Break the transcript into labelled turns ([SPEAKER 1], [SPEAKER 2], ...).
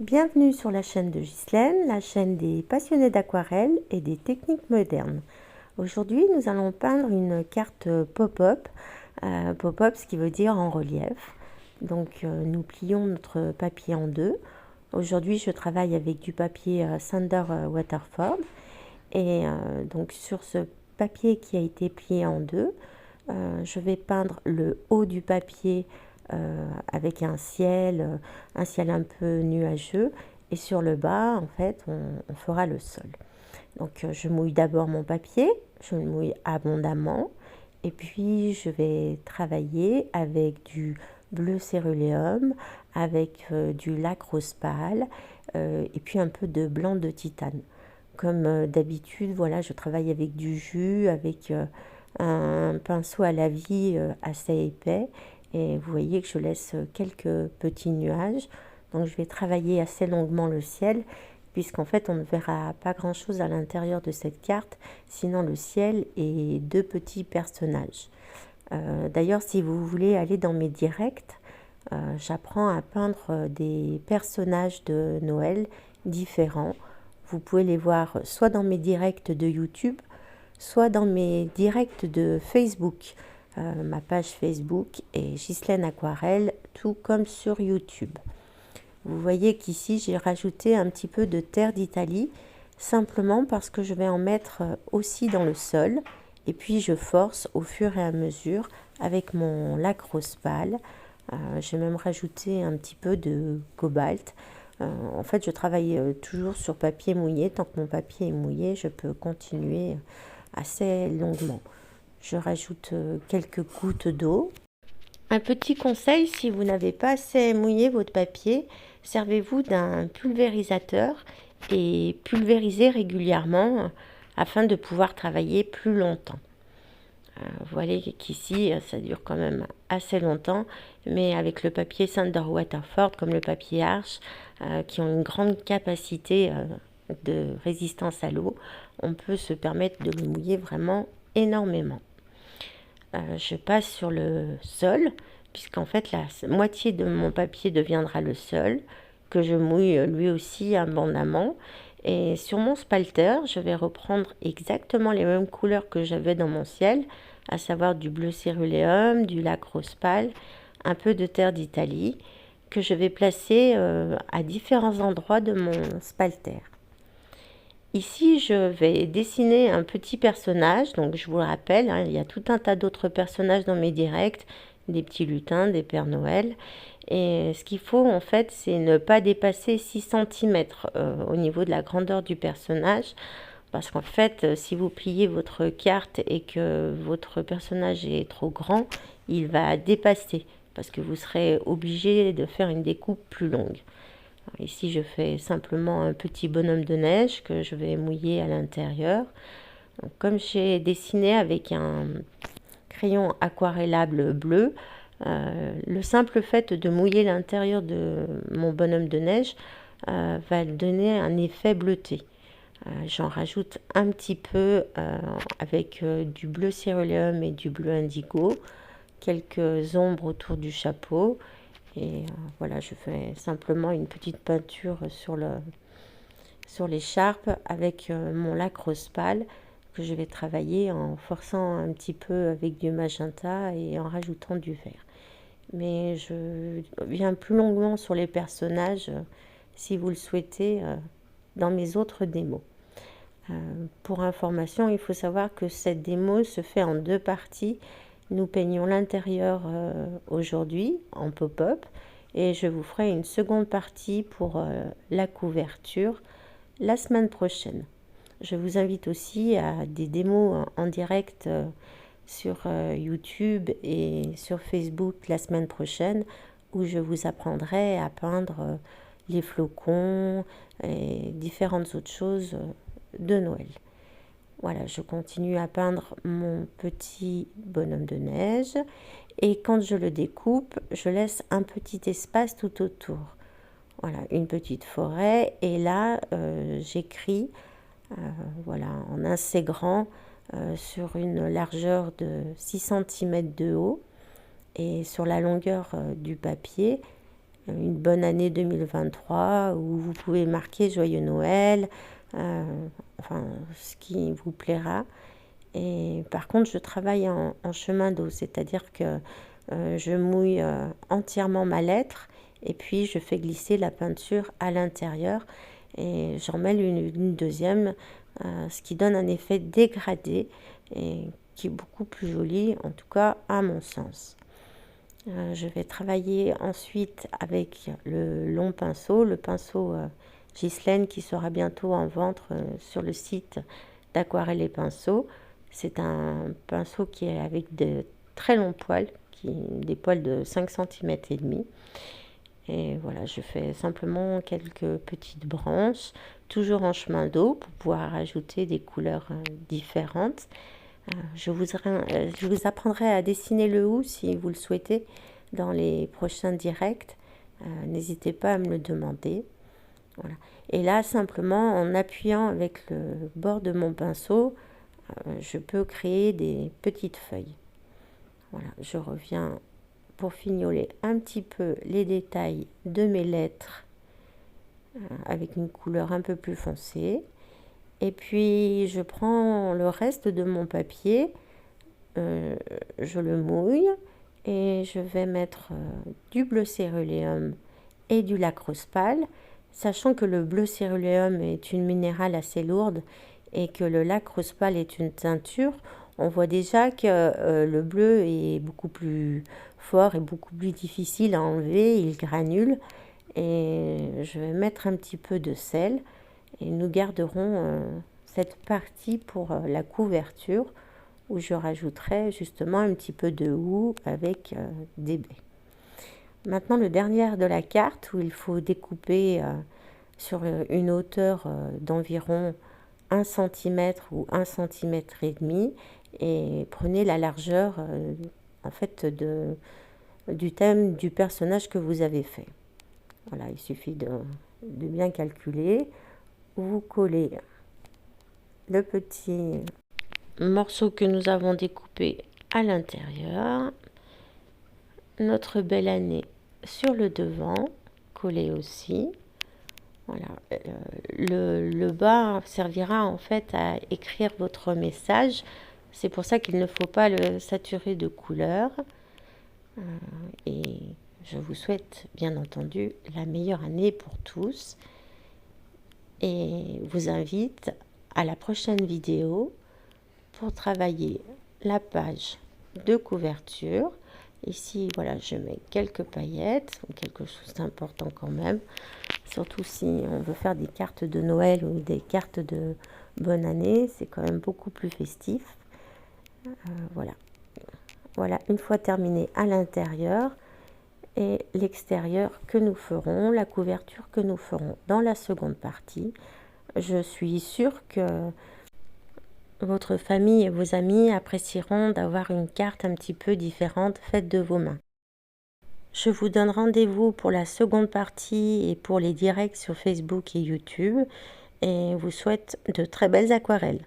[SPEAKER 1] Bienvenue sur la chaîne de Ghislaine, la chaîne des passionnés d'aquarelle et des techniques modernes. Aujourd'hui, nous allons peindre une carte pop-up, pop-up ce qui veut dire en relief. Donc nous plions notre papier en deux. Aujourd'hui, je travaille avec du papier Sander Waterford et donc sur ce papier qui a été plié en deux, je vais peindre le haut du papier avec un ciel un peu nuageux, et sur le bas en fait on fera le sol. Donc je mouille d'abord mon papier, je le mouille abondamment, et puis je vais travailler avec du bleu céruléum, avec du lac rose pâle, et puis un peu de blanc de titane. Comme d'habitude, voilà, je travaille avec du jus, avec un pinceau à la vie assez épais, et vous voyez que je laisse quelques petits nuages. Donc je vais travailler assez longuement le ciel, puisqu'en fait on ne verra pas grand chose à l'intérieur de cette carte, sinon le ciel et deux petits personnages. D'ailleurs, si vous voulez aller dans mes directs, j'apprends à peindre des personnages de Noël différents. Vous pouvez les voir soit dans mes directs de YouTube, soit dans mes directs de Facebook. Ma page Facebook est Ghislaine Aquarelle, tout comme sur YouTube. Vous voyez qu'ici j'ai rajouté un petit peu de terre d'Italie, simplement parce que je vais en mettre aussi dans le sol, et puis je force au fur et à mesure avec mon lac rose pâle. J'ai même rajouté un petit peu de cobalt. En fait, je travaille toujours sur papier mouillé. Tant que mon papier est mouillé, je peux continuer assez longuement. Je rajoute quelques gouttes d'eau. Un petit conseil, si vous n'avez pas assez mouillé votre papier, servez-vous d'un pulvérisateur et pulvérisez régulièrement afin de pouvoir travailler plus longtemps. Vous voyez qu'ici, ça dure quand même assez longtemps, mais avec le papier Sander Waterford, comme le papier Arches, qui ont une grande capacité de résistance à l'eau, on peut se permettre de le mouiller vraiment énormément. Je passe sur le sol, puisqu'en fait la moitié de mon papier deviendra le sol, que je mouille lui aussi abondamment. Et sur mon spalter, je vais reprendre exactement les mêmes couleurs que j'avais dans mon ciel, à savoir du bleu céruléum, du lac rose pâle, un peu de terre d'Italie, que je vais placer à différents endroits de mon spalter. Ici, je vais dessiner un petit personnage. Donc, je vous le rappelle, hein, il y a tout un tas d'autres personnages dans mes directs, des petits lutins, des Pères Noël. Et ce qu'il faut, en fait, c'est ne pas dépasser 6 cm au niveau de la grandeur du personnage. Parce qu'en fait, si vous pliez votre carte et que votre personnage est trop grand, il va dépasser. Parce que vous serez obligé de faire une découpe plus longue. Ici, je fais simplement un petit bonhomme de neige que je vais mouiller à l'intérieur. Comme j'ai dessiné avec un crayon aquarellable bleu, le simple fait de mouiller l'intérieur de mon bonhomme de neige va donner un effet bleuté. J'en rajoute un petit peu avec du bleu céruléum et du bleu indigo, quelques ombres autour du chapeau. Et voilà, je fais simplement une petite peinture sur l'écharpe avec mon lac rose pâle, que je vais travailler en forçant un petit peu avec du magenta et en rajoutant du vert. Mais je viens plus longuement sur les personnages, si vous le souhaitez, dans mes autres démos. Pour information, il faut savoir que cette démo se fait en deux parties. Nous peignons l'intérieur aujourd'hui en pop-up, et je vous ferai une seconde partie pour la couverture la semaine prochaine. Je vous invite aussi à des démos en direct sur YouTube et sur Facebook la semaine prochaine, où je vous apprendrai à peindre les flocons et différentes autres choses de Noël. Voilà, je continue à peindre mon petit bonhomme de neige, et quand je le découpe, je laisse un petit espace tout autour. Voilà, une petite forêt, et là j'écris voilà, en assez grand sur une largeur de 6 cm de haut, et sur la longueur du papier, une bonne année 2023 où vous pouvez marquer Joyeux Noël, enfin ce qui vous plaira. Et par contre, je travaille en chemin d'eau, c'est-à-dire que je mouille entièrement ma lettre et puis je fais glisser la peinture à l'intérieur et j'en mêle une deuxième, ce qui donne un effet dégradé et qui est beaucoup plus joli, en tout cas à mon sens. Je vais travailler ensuite avec le long pinceau, le pinceau Ghislaine qui sera bientôt en vente sur le site d'Aquarelle et Pinceaux. C'est un pinceau qui est avec de très longs poils, des poils de 5 cm et demi. Et voilà, je fais simplement quelques petites branches, toujours en chemin d'eau pour pouvoir ajouter des couleurs différentes. Je vous apprendrai à dessiner le hou si vous le souhaitez dans les prochains directs. N'hésitez pas à me le demander. Voilà. Et là, simplement, en appuyant avec le bord de mon pinceau, je peux créer des petites feuilles. Voilà, je reviens pour fignoler un petit peu les détails de mes lettres avec une couleur un peu plus foncée. Et puis, je prends le reste de mon papier, je le mouille et je vais mettre du bleu céruléum et du lacrose pâle, sachant que le bleu céruléum est une minérale assez lourde et que le lacrose pâle est une teinture. On voit déjà que le bleu est beaucoup plus fort et beaucoup plus difficile à enlever, il granule. Et je vais mettre un petit peu de sel et nous garderons cette partie pour la couverture où je rajouterai justement un petit peu de hou avec des baies. Maintenant, le dernier de la carte où il faut découper sur une hauteur d'environ 1 cm ou 1 cm et demi et prenez la largeur en fait du thème du personnage que vous avez fait. Voilà, il suffit de bien calculer. Vous collez le petit morceau que nous avons découpé à l'intérieur, notre belle année sur le devant, collé aussi. Voilà, le bas servira en fait à écrire votre message. C'est pour ça qu'il ne faut pas le saturer de couleurs. Et je vous souhaite bien entendu la meilleure année pour tous. Et vous invite à la prochaine vidéo pour travailler la page de couverture. Ici, voilà, je mets quelques paillettes, quelque chose d'important quand même, surtout si on veut faire des cartes de Noël ou des cartes de bonne année, c'est quand même beaucoup plus festif. Voilà. Voilà, une fois terminé à l'intérieur et l'extérieur que nous ferons, la couverture que nous ferons dans la seconde partie. Je suis sûre que votre famille et vos amis apprécieront d'avoir une carte un petit peu différente faite de vos mains. Je vous donne rendez-vous pour la seconde partie et pour les directs sur Facebook et YouTube et vous souhaite de très belles aquarelles.